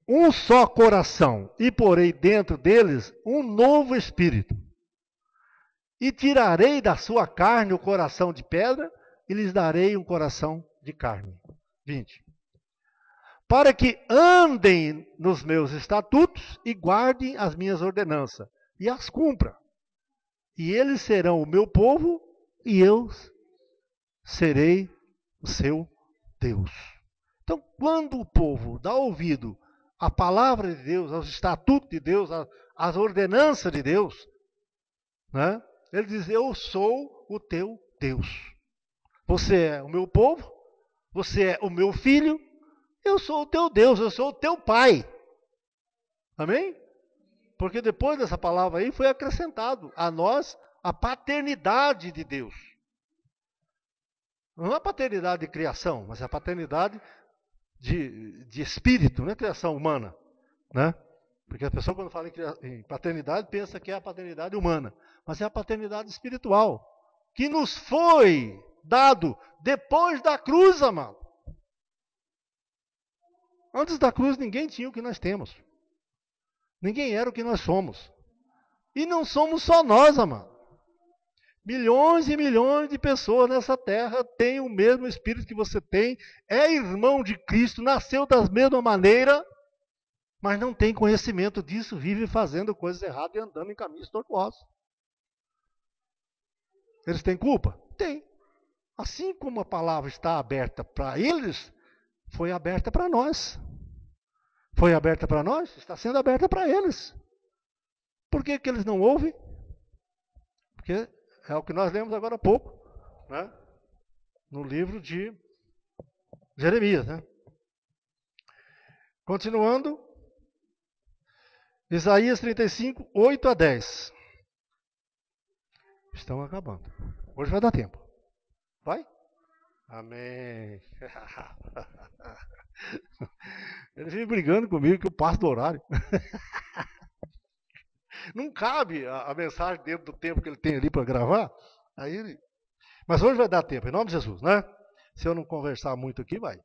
um só coração, e porei dentro deles um novo espírito. E tirarei da sua carne o coração de pedra, e lhes darei um coração de carne. 20. Para que andem nos meus estatutos e guardem as minhas ordenanças, e as cumpra. E eles serão o meu povo, e eu serei o seu Deus. Então, quando o povo dá ouvido à palavra de Deus, aos estatutos de Deus, às ordenanças de Deus, né? Ele diz, eu sou o teu Deus. Você é o meu povo, você é o meu filho, eu sou o teu Deus, eu sou o teu pai. Amém? Porque depois dessa palavra aí foi acrescentado a nós a paternidade de Deus. Não é a paternidade de criação, mas é a paternidade de espírito, não é criação humana, né? Porque a pessoa quando fala em paternidade pensa que é a paternidade humana, mas é a paternidade espiritual, que nos foi dado depois da cruz, amado. Antes da cruz ninguém tinha o que nós temos. Ninguém era o que nós somos. E não somos só nós, amado. Milhões e milhões de pessoas nessa terra têm o mesmo espírito que você tem, é irmão de Cristo, nasceu da mesma maneira, mas não tem conhecimento disso, vive fazendo coisas erradas e andando em caminhos tortuosos. Eles têm culpa? Tem. Assim como a palavra está aberta para eles, foi aberta para nós. Foi aberta para nós, está sendo aberta para eles. Por que eles não ouvem? Porque é o que nós lemos agora há pouco, né? No livro de Jeremias, né? Continuando, Isaías 35, 8 a 10. Estão acabando. Hoje vai dar tempo. Vai? Amém. Ele vem brigando comigo que eu passo do horário. Não cabe a mensagem dentro do tempo que ele tem ali para gravar. Mas hoje vai dar tempo, em nome de Jesus, né? Se eu não conversar muito aqui, vai.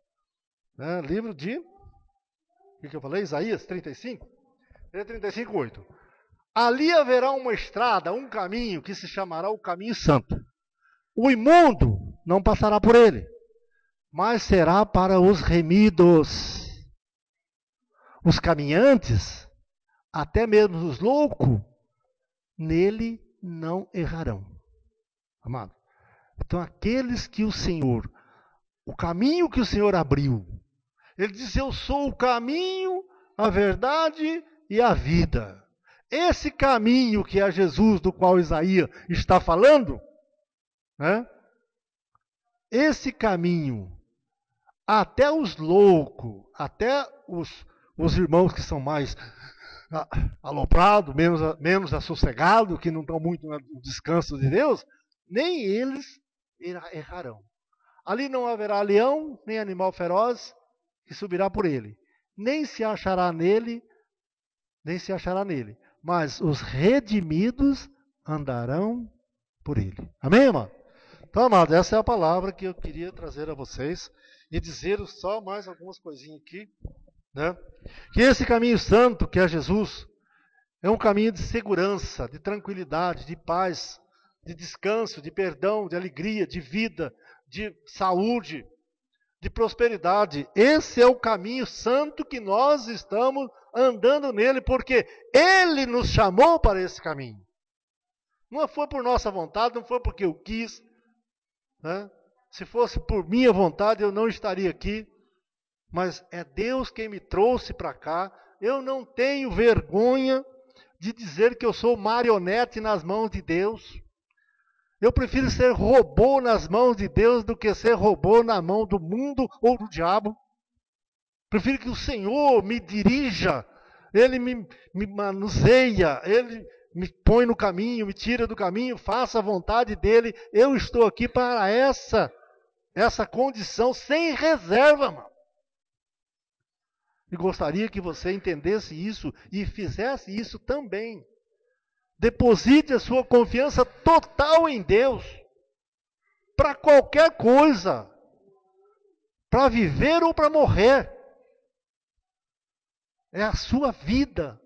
Né? Livro de... O que eu falei? Isaías 35? 35, 8. Ali haverá uma estrada, um caminho, que se chamará o caminho santo. O imundo não passará por ele, mas será para os remidos. Os caminhantes, até mesmo os loucos, nele não errarão. Amado. Então aqueles que o Senhor, o caminho que o Senhor abriu, ele diz: eu sou o caminho, a verdade e a vida. Esse caminho que é Jesus, do qual Isaías está falando, né? Esse caminho, até os loucos, até os irmãos que são mais aloprados, menos assossegados, que não estão muito no descanso de Deus, nem eles errarão. Ali não haverá leão, nem animal feroz que subirá por ele, nem se achará nele, mas os redimidos andarão por ele. Amém, irmão? Então, amado, essa é a palavra que eu queria trazer a vocês e dizer só mais algumas coisinhas aqui, né? Que esse caminho santo, que é Jesus, é um caminho de segurança, de tranquilidade, de paz, de descanso, de perdão, de alegria, de vida, de saúde, de prosperidade. Esse é o caminho santo que nós estamos andando nele, porque Ele nos chamou para esse caminho. Não foi por nossa vontade, não foi porque eu quis, né? Se fosse por minha vontade, eu não estaria aqui. Mas é Deus quem me trouxe para cá. Eu não tenho vergonha de dizer que eu sou marionete nas mãos de Deus. Eu prefiro ser robô nas mãos de Deus do que ser robô na mão do mundo ou do diabo. Prefiro que o Senhor me dirija, Ele me manuseia, Ele me põe no caminho, me tira do caminho, faça a vontade dEle. Eu estou aqui para essa condição sem reserva, mano. E gostaria que você entendesse isso e fizesse isso também. Deposite a sua confiança total em Deus. Para qualquer coisa. Para viver ou para morrer. É a sua vida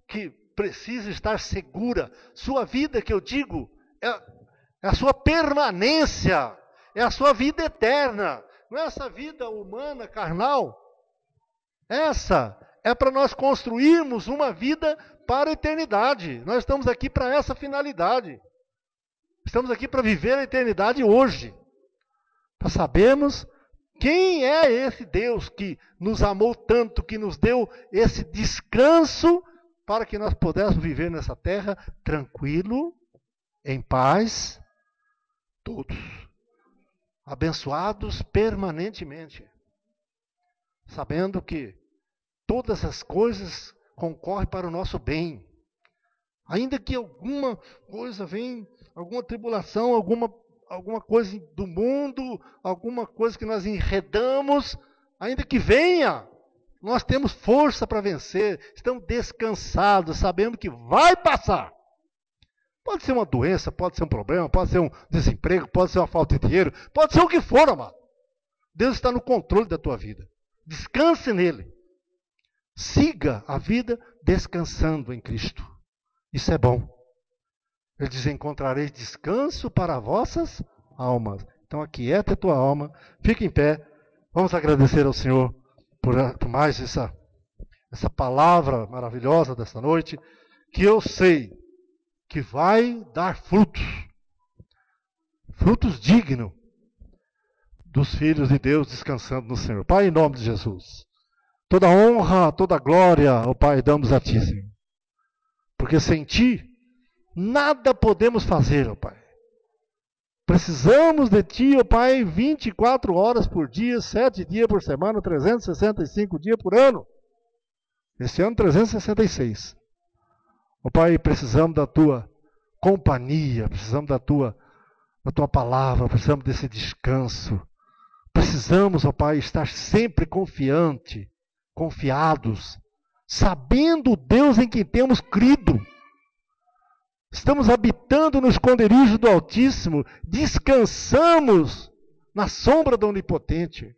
que precisa estar segura. Sua vida, que eu digo, é a sua permanência. É a sua vida eterna. Não é essa vida humana, carnal. Essa é para nós construirmos uma vida para a eternidade. Nós estamos aqui para essa finalidade. Estamos aqui para viver a eternidade hoje. Para sabermos quem é esse Deus que nos amou tanto, que nos deu esse descanso para que nós pudéssemos viver nessa terra tranquilo, em paz, todos abençoados permanentemente. Sabendo que todas as coisas concorre para o nosso bem. Ainda que alguma coisa venha, alguma tribulação, alguma coisa do mundo, alguma coisa que nós enredamos, ainda que venha, nós temos força para vencer, estamos descansados, sabendo que vai passar. Pode ser uma doença, pode ser um problema, pode ser um desemprego, pode ser uma falta de dinheiro, pode ser o que for, amado. Deus está no controle da tua vida. Descanse nele. Siga a vida descansando em Cristo. Isso é bom. Ele diz, encontrareis descanso para vossas almas. Então aquieta a tua alma, fica em pé. Vamos agradecer ao Senhor por mais essa palavra maravilhosa desta noite, que eu sei que vai dar frutos. Frutos dignos dos filhos de Deus descansando no Senhor. Pai, em nome de Jesus, toda honra, toda glória, ó Pai, damos a Ti, Senhor. Porque sem Ti, nada podemos fazer, ó Pai. Precisamos de Ti, ó Pai, 24 horas por dia, 7 dias por semana, 365 dias por ano. Este ano, 366. Ó Pai, precisamos da Tua companhia, precisamos da Tua palavra, precisamos desse descanso. Precisamos, ó Pai, estar sempre confiados, sabendo o Deus em quem temos crido. Estamos habitando no esconderijo do Altíssimo, descansamos na sombra do Onipotente.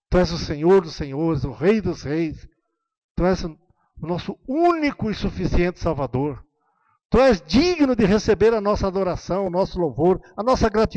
Tu és o Senhor dos Senhores, o Rei dos Reis. Tu és o nosso único e suficiente Salvador. Tu és digno de receber a nossa adoração, o nosso louvor, a nossa gratidão.